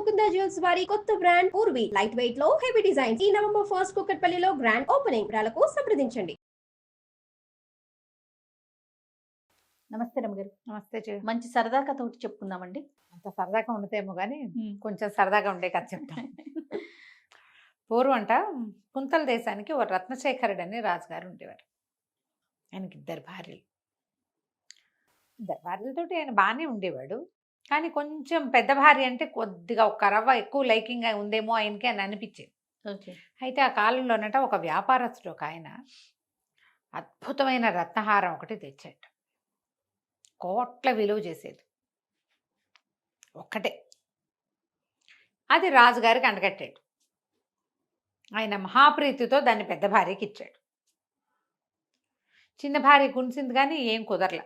Mukunda jewels వారి కొత్త brand Purvi light weight లో హెవీ డిజైన్స్ ఈ నవంబర్ 1 కుక్కట్పల్లిలో గ్రాండ్ ఓపెనింగ్ వివరాలకు సంప్రదించండి. నమస్తే రమగారు. నమస్తే. మంచి సరదా కథ ఒకటి చెప్పుకుందామండి. అంత సరదాగా ఉండదేమో కానీ కొంచెం సరదాగా ఉండే కథ చెప్తాను. పూర్వంట కుంతల దేశానికి ఓ రత్నశేఖరుడు అని రాజుగారు ఉండేవారు. ఆయనకి ఇద్దరు భార్యలతోటి ఆయన బాగానే ఉండేవాడు. కానీ కొంచెం పెద్ద భార్య అంటే కొద్దిగా ఒక రవ్వ ఎక్కువ లైకింగ్ ఉందేమో ఆయనకి అని అనిపించేది. అయితే ఆ కాలంలోనట ఒక వ్యాపారస్తుడు ఒక ఆయన అద్భుతమైన రత్నహారం ఒకటి తెచ్చాడు. కోట్ల విలువ చేసేది ఒక్కటే. అది రాజుగారికి అంటగట్టాడు. ఆయన మహాప్రీతితో దాన్ని పెద్ద భార్యకి ఇచ్చాడు. చిన్న భార్య గుంచింది కానీ ఏం కుదరల.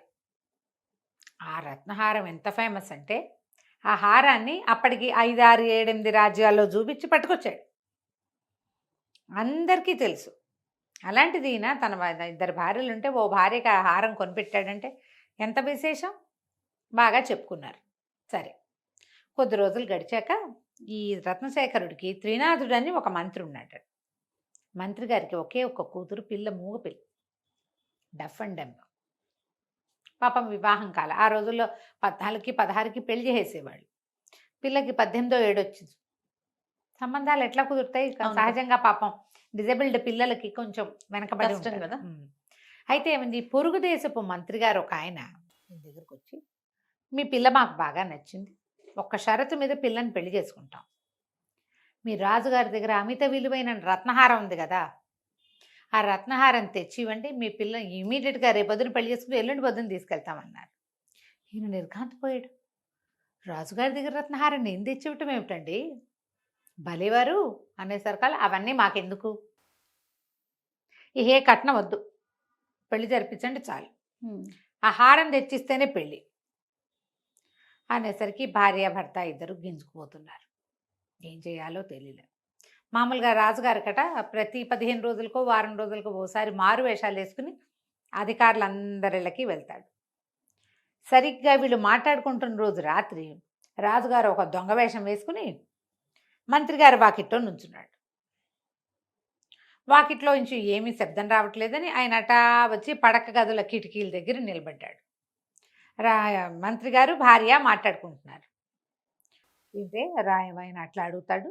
ఆ రత్నహారం ఎంత ఫేమస్ అంటే ఆ హారాన్ని అప్పటికి 5, 6, 7, 8 రాజ్యాల్లో చూపించి పట్టుకొచ్చాడు. అందరికీ తెలుసు. అలాంటిది ఈయన తన ఇద్దరు భార్యలు ఉంటే ఓ భార్యకి ఆ హారం కొనిపెట్టాడంటే ఎంత విశేషం. బాగా చెప్పుకున్నారు. సరే, కొద్ది రోజులు గడిచాక ఈ రత్నశేఖరుడికి త్రినాథుడు అని ఒక మంత్రి ఉన్నాడు. మంత్రి గారికి ఒకే ఒక్క కూతురు, మూగ పిల్ల, డఫ్ అండ్ డెంబ్. పాపం వివాహం కాల. ఆ రోజుల్లో 14కి 16కి పెళ్లి చేసేవాళ్ళు. పిల్లకి 18ో ఏడు వచ్చింది. సంబంధాలు ఎట్లా కుదురుతాయి? సహజంగా పాపం డిజేబుల్డ్ పిల్లలకి కొంచెం వెనకబడి ఉంటుంది కదా. అయితే ఏమైంది, పొరుగు దేశపు మంత్రి గారు ఒక ఆయన దగ్గరకు వచ్చి, మీ పిల్ల మాకు బాగా నచ్చింది, ఒక్క షరతు మీద పిల్లని పెళ్లి చేసుకుంటాం. మీ రాజుగారి దగ్గర అమిత విలువైన రత్నహారం ఉంది కదా, ఆ రత్నహారం తెచ్చి ఇవ్వండి, మీ పిల్ల ఇమీడియట్గా రేపు పొద్దున పెళ్లి చేసుకుని ఎల్లుండి పొద్దున తీసుకెళ్తామన్నారు. ఈయన నిర్ఘాంతపోయాడు. రాజుగారి దగ్గర రత్నహారం నేను తెచ్చివ్వటం ఏమిటండి, భలేవారు అనేసరికల్లా అవన్నీ మాకెందుకు, ఏ కట్నం వద్దు, పెళ్లి జరిపించండి చాలు, ఆ హారం తెచ్చిస్తేనే పెళ్ళి అనేసరికి భార్యాభర్త ఇద్దరు గింజుకుపోతున్నారు. ఏం చేయాలో తెలియలేదు. మామూలుగా రాజుగారి కట ప్రతి 15 రోజులకో వారం రోజులకో ఓసారి మారు వేషాలు వేసుకుని అధికారులందరిళ్ళకి వెళ్తాడు. సరిగ్గా వీళ్ళు మాట్లాడుకుంటున్న రోజు రాత్రి రాజుగారు ఒక దొంగ వేషం వేసుకుని మంత్రి గారి వాకిట్లో నుంచున్నాడు. వాకిట్లో నుంచి ఏమీ శబ్దం రావట్లేదని ఆయన అటా వచ్చి పడక గదుల కిటికీల దగ్గర నిలబడ్డాడు. మంత్రి గారు భార్య మాట్లాడుకుంటున్నారు. ఇంతే ఆయన అట్లా అడుగుతాడు,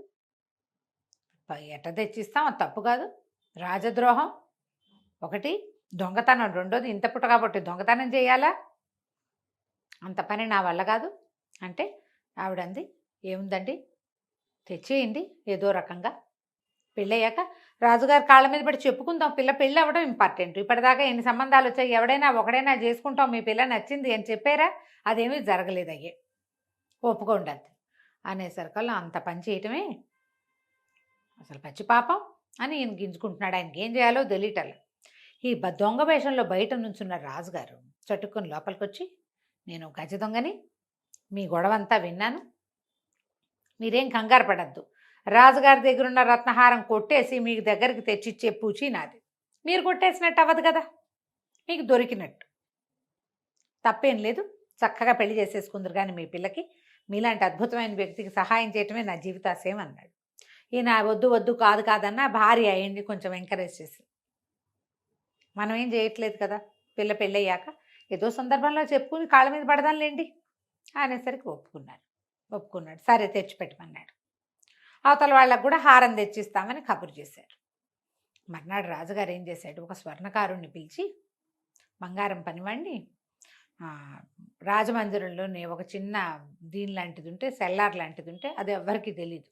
ఎట్ట తెచ్చిస్తాం, అది తప్పు కాదు, రాజద్రోహం ఒకటి, దొంగతనం రెండోది, ఇంత పుట్ట కాబట్టి దొంగతనం చేయాలా, అంత పని నా వల్ల కాదు అంటే ఆవిడంది, ఏముందండి తెచ్చేయండి ఏదో రకంగా, పెళ్ళయ్యాక రాజుగారి కాళ్ళ మీద పడి చెప్పుకుందాం, పిల్ల పెళ్ళి అవ్వడం ఇంపార్టెంట్, ఇప్పటిదాకా ఎన్ని సంబంధాలు వచ్చాయి, ఎవడైనా ఒకడైనా చేసుకుంటాం, మీ పిల్ల నచ్చింది అని చెప్పారా, అదేమీ జరగలేదు, అయ్యే ఒప్పుకోండి అంతే అనేసరికల్లా అంత పని చేయటమే అసలు పచ్చి పాపం అని ఈయన గింజుకుంటున్నాడు. ఆయనకి ఏం చేయాలో తెలియటల్లా. ఈ దొంగ వేషంలో బయట నుంచున్న రాజుగారు చట్టుకొని లోపలికి వచ్చి, నేను గజ దొంగని, మీ గొడవంతా విన్నాను, మీరేం కంగారు పడద్దు, రాజుగారి దగ్గర ఉన్న రత్నహారం కొట్టేసి మీకు దగ్గరికి తెచ్చిచ్చే పూచి నాది, మీరు కొట్టేసినట్టు అవ్వదు కదా, మీకు దొరికినట్టు, తప్పేం లేదు, చక్కగా పెళ్లి చేసేసుకుందరు కానీ మీ పిల్లకి, మీలాంటి అద్భుతమైన వ్యక్తికి సహాయం చేయటమే నా జీవితాశయం అన్నాడు. ఈయన వద్దు వద్దు కాదు కాదన్న భార్య అయ్యింది కొంచెం ఎంకరేజ్ చేసి, మనం ఏం చేయట్లేదు కదా, పిల్ల పెళ్ళయ్యాక ఏదో సందర్భంలో చెప్పుకుని కాళ్ళ మీద పడదాంలేండి అనేసరికి ఒప్పుకున్నాడు. సరే తెచ్చిపెట్టమన్నాడు. అవతల వాళ్ళకు కూడా హారం తెచ్చిస్తామని కబురు చేశారు. మర్నాడు రాజుగారు ఏం చేశాడు, ఒక స్వర్ణకారుణ్ణి పిలిచి, బంగారం పనివాడిని రాజమందిరంలోనే ఒక చిన్న దీని లాంటిది ఉంటే, సెల్లార్ లాంటిది ఉంటే, అది ఎవ్వరికీ తెలీదు,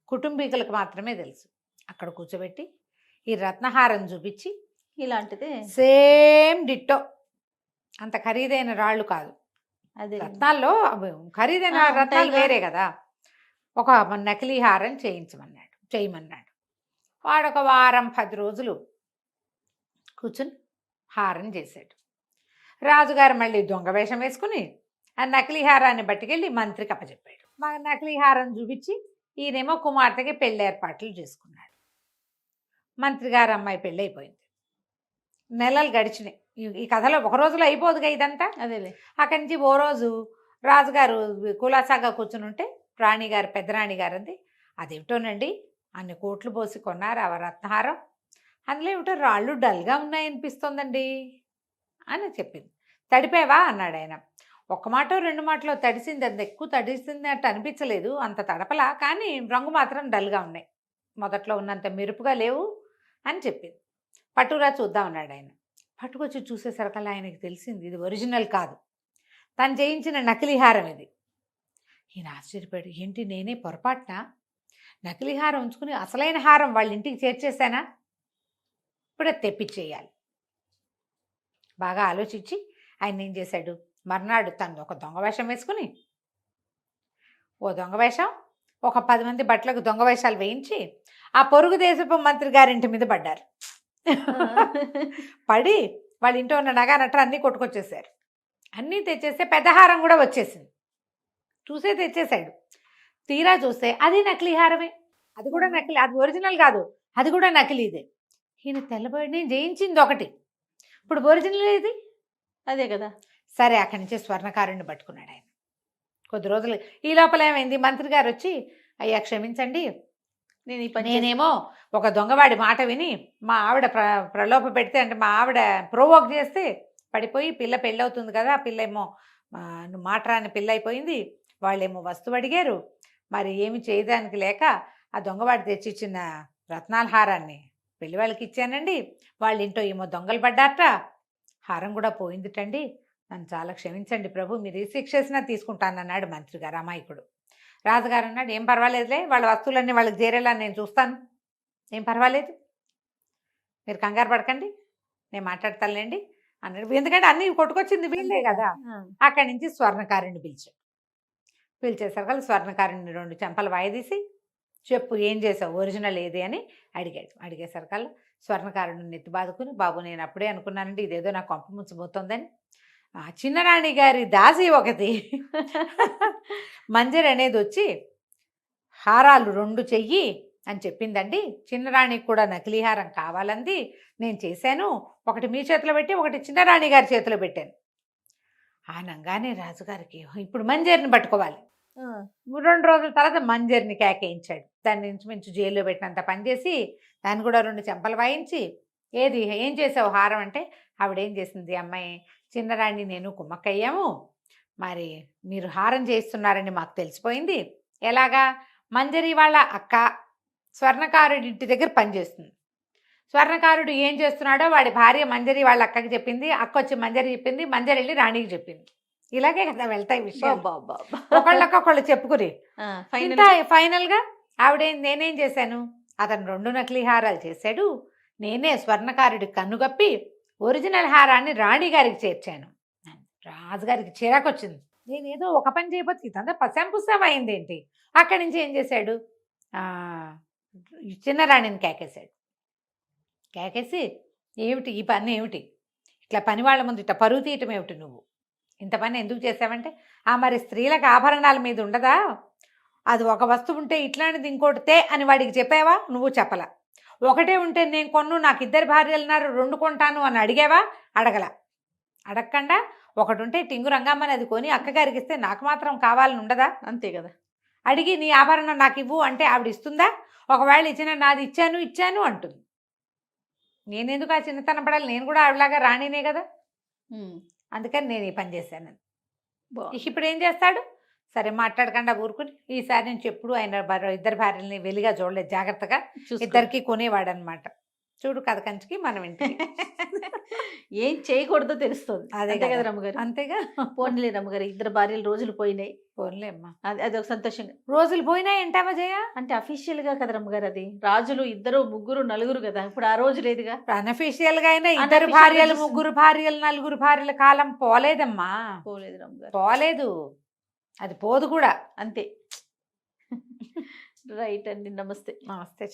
కుటుంబీకులకు మాత్రమే తెలుసు, అక్కడ కూర్చోబెట్టి ఈ రత్నహారం చూపించి, ఇలాంటిది సేమ్ డిట్టో, అంత ఖరీదైన రాళ్ళు కాదు, అది రత్నాల్లో ఖరీదైన రత్నాలు వేరే కదా, ఒక నకిలీ హారం చేయమన్నాడు. వాడు ఒక వారం 10 రోజులు కూర్చుని హారం చేశాడు. రాజుగారు మళ్ళీ దొంగ వేషం వేసుకుని ఆ నకిలీ హారాన్ని పట్టుకెళ్ళి మంత్రికి అప్పచెప్పాడు. మా నకిలీ హారం చూపించి ఈయనేమో కుమార్తెకి పెళ్ళి ఏర్పాట్లు చేసుకున్నాడు. మంత్రి గారు అమ్మాయి పెళ్ళి అయిపోయింది. నెలలు గడిచినాయి. ఈ కథలో ఒక రోజులో అయిపోదుగా ఇదంతా. అదేలే. అక్కడి నుంచి ఓ రోజు రాజుగారు కులాసాగా కూర్చుని ఉంటే రాణిగారు పెద్ద రాణిగారు అంది, అదేమిటోనండి అన్ని కోట్లు పోసి కొన్నారు ఆ రత్నహారం, అందులో ఏమిటో రాళ్ళు డల్గా ఉన్నాయనిపిస్తోందండి అని చెప్పింది. తడిపేవా అన్నాడు ఆయన. ఒక్క మాటో రెండు మాటలో తడిసింది, అంత ఎక్కువ తడిసింది అట్టు అనిపించలేదు, అంత తడపలా, కానీ రంగు మాత్రం డల్గా ఉన్నాయి, మొదట్లో ఉన్నంత మెరుపుగా లేవు అని చెప్పింది. పట్టురా చూద్దాం అన్నాడు ఆయన. పట్టుకొచ్చి చూసేసరికల్లా ఆయనకి తెలిసింది ఇది ఒరిజినల్ కాదు, తను చేయించిన నకిలీ హారం ఇది. ఈయన ఆశ్చర్యపోయాడు, ఏంటి నేనే పొరపాటున నకిలీ హారం ఉంచుకుని అసలైన హారం వాళ్ళ ఇంటికి చేర్చేశానా, ఇప్పుడే తెప్పించేయాలి. బాగా ఆలోచించి ఆయన ఏం చేశాడు, మర్నాడు తను ఒక దొంగ వేషం వేసుకుని, ఓ దొంగ వేషం, ఒక 10 మంది బట్టలకు దొంగ వేషాలు వేయించి ఆ పొరుగు దేశపు మంత్రి గారింటి మీద పడ్డారు. పడి వాళ్ళ ఇంట్లో ఉన్న నగా నట్ర అన్నీ కొట్టుకొచ్చేసారు. అన్నీ తెచ్చేస్తే పెద్ద హారం కూడా వచ్చేసింది. చూసే తెచ్చేశాడు. తీరా చూస్తే అది నకిలీ హారమే, అది కూడా నకిలీ, అది ఒరిజినల్ కాదు, అది కూడా నకిలీదే. ఈయన తెల్లబడి జయించింది ఒకటి, ఇప్పుడు ఒరిజినల్ ఇది అదే కదా. సరే అక్కడి నుంచి స్వర్ణకారుణ్ణి పట్టుకున్నాడు ఆయన. కొద్ది రోజులు ఈ లోపల ఏమైంది, మంత్రి గారు వచ్చి, అయ్యా క్షమించండి, నేనేమో ఒక దొంగవాడి మాట విని మా ఆవిడ ప్రలోభ పెడితే, అంటే మా ఆవిడ ప్రోవోక్ చేస్తే పడిపోయి పిల్ల పెళ్ళవుతుంది కదా, పిల్ల ఏమో మాటరాని పిల్ల అయిపోయింది, వాళ్ళేమో వస్తువు అడిగారు, మరి ఏమి చేయడానికి లేక ఆ దొంగవాడి తెచ్చిచ్చిన రత్నాల హారాన్ని పెళ్లి వాళ్ళకి ఇచ్చానండి, వాళ్ళ ఇంట్లో ఏమో దొంగలు పడ్డారట, హారం కూడా పోయిందిటండి, నన్ను చాలా క్షమించండి ప్రభు, మీరు ఏ శిక్ష వేసినా తీసుకుంటానన్నాడు మంత్రి గారు అమాయకుడు. రాజుగారు అన్నాడు, ఏం పర్వాలేదులే, వాళ్ళ వస్తువులన్నీ వాళ్ళకి చేరేలా నేను చూస్తాను, ఏం పర్వాలేదు, మీరు కంగారు పడకండి, నేను మాట్లాడతానులేండి అన్నాడు. ఎందుకంటే అన్నీ కొట్టుకొచ్చింది వీళ్ళే కదా. అక్కడి నుంచి స్వర్ణకారుణ్ణి పిలిచేసరికి స్వర్ణకారుణ్ణి 2 చెంపలు వాయిదీసి, చెప్పు ఏం చేసావు, ఒరిజినల్ ఏది అని అడిగాడు. అడిగేసరికల్లా స్వర్ణకారుడిని ఎత్తి బాదుకుని, బాబు నేను అప్పుడే అనుకున్నానండి ఇదేదో నా కొంప ముంచబోతోందని, చిన్నరాణి గారి దాసి ఒకటి మంజరి అనేది వచ్చి హారాలు 2 చెయ్యి అని చెప్పిందండి, చిన్నరాణికి కూడా నకిలీ హారం కావాలంది, నేను చేశాను, ఒకటి మీ చేతిలో పెట్టి ఒకటి చిన్నరాణి గారి చేతిలో పెట్టాను అనగానే రాజుగారికి ఇప్పుడు మంజరిని పట్టుకోవాలి. 2 రోజుల తర్వాత మంజరిని కేకేయించాడు. దాన్ని ఇంచుమించు జైల్లో పెట్టినంత పనిచేసి దాన్ని కూడా 2 చెంపలు వాయించి, ఏం చేసావు హారం అంటే, ఆవిడేం చేసింది, అమ్మాయి చిన్నరాణి నేను కుమ్మక్కయ్యాము, మరి మీరు హారం చేస్తున్నారని మాకు తెలిసిపోయింది, ఎలాగా, మంజరి వాళ్ళ అక్క స్వర్ణకారుడి ఇంటి దగ్గర పనిచేస్తుంది, స్వర్ణకారుడు ఏం చేస్తున్నాడో వాడి భార్య మంజరి వాళ్ళ అక్కకి చెప్పింది, అక్క వచ్చి మంజరి చెప్పింది, మంజరి వెళ్ళి రాణికి చెప్పింది, ఇలాగే కదా వెళ్తాయి విషయాలు, ఒకళ్ళకొకళ్ళు చెప్పుకుని ఫైనల్గా నేనేం చేశాను, అతను 2 నకిలీ హారాలు చేశాడు, నేనే స్వర్ణకారుడి కన్నుగప్పి ఒరిజినల్ హారాన్ని రాణి గారికి చేర్చాను. రాజుగారికి చిరాకొచ్చింది, నేనేదో ఒక పని చేయబోతు ఇదంతా పశాంపుసం అయింది ఏంటి. అక్కడి నుంచి ఏం చేశాడు, చిన్నరాణిని కేకేసి ఏమిటి ఈ పని, ఏమిటి ఇట్లా పని వాళ్ళ ముందు ఇట్లా పరుగు తీయటం ఏమిటి, నువ్వు ఇంత పని ఎందుకు చేసావంటే, మరి స్త్రీలకు ఆభరణాల మీద ఉండదా, అది ఒక వస్తువు ఉంటే ఇట్లాంటిది ఇంకోటితే అని వాడికి చెప్పావా, నువ్వు చెప్పలా, ఒకటే ఉంటే నేను కొన్ను, నాకు 2 భార్యలు ఉన్నారు 2 కొంటాను అని అడిగావా, అడగకుండా ఒకటి ఉంటే టింగు రంగమ్మని అది కొని అక్కగారికి ఇస్తే నాకు మాత్రం కావాలని ఉండదా, అంతే కదా, అడిగి నీ ఆభరణం నాకు ఇవ్వు అంటే ఆవిడ ఇస్తుందా, ఒకవేళ ఇచ్చిన నాది ఇచ్చాను అంటుంది, నేనెందుకు ఆ చిన్నతనం పడాలి, నేను కూడా ఆవిడలాగా రాణినే కదా, అందుకని నేను ఈ పని చేశాను. ఇప్పుడు ఏం చేస్తాడు, సరే మాట్లాడకుండా ఊరుకుని, ఈసారి నుంచి ఎప్పుడు ఆయన 2 భార్యల్ని వెలిగా చూడలేదు, జాగ్రత్తగా ఇద్దరికి కొనేవాడు అనమాట. చూడు కథ కంచికి మనం ఇంటికి ఏం చేయకూడదో తెలుస్తుంది, అదే కదా రమ్మగారు. అంతేగా, పోన్లే రమ్మగారు, 2 భార్యలు రోజులు పోయినాయి, పోన్లే అమ్మా, అది ఒక సంతోషంగా. రోజులు పోయినాయి ఏంటావా జయ, అంటే అఫీషియల్ గా కదా రమ్మగారు, అది రాజులు 2 3 4 కదా, ఇప్పుడు ఆ రోజు లేదుగా. అన్అఫీషియల్ గా అయినా 2 భార్యలు 3 భార్యలు 4 భార్యల కాలం పోలేదమ్మా, పోలేదు రమ్మగారు, పోలేదు, అది పోదు కూడా, అంతే. రైట్ అండి, నమస్తే. నమస్తే.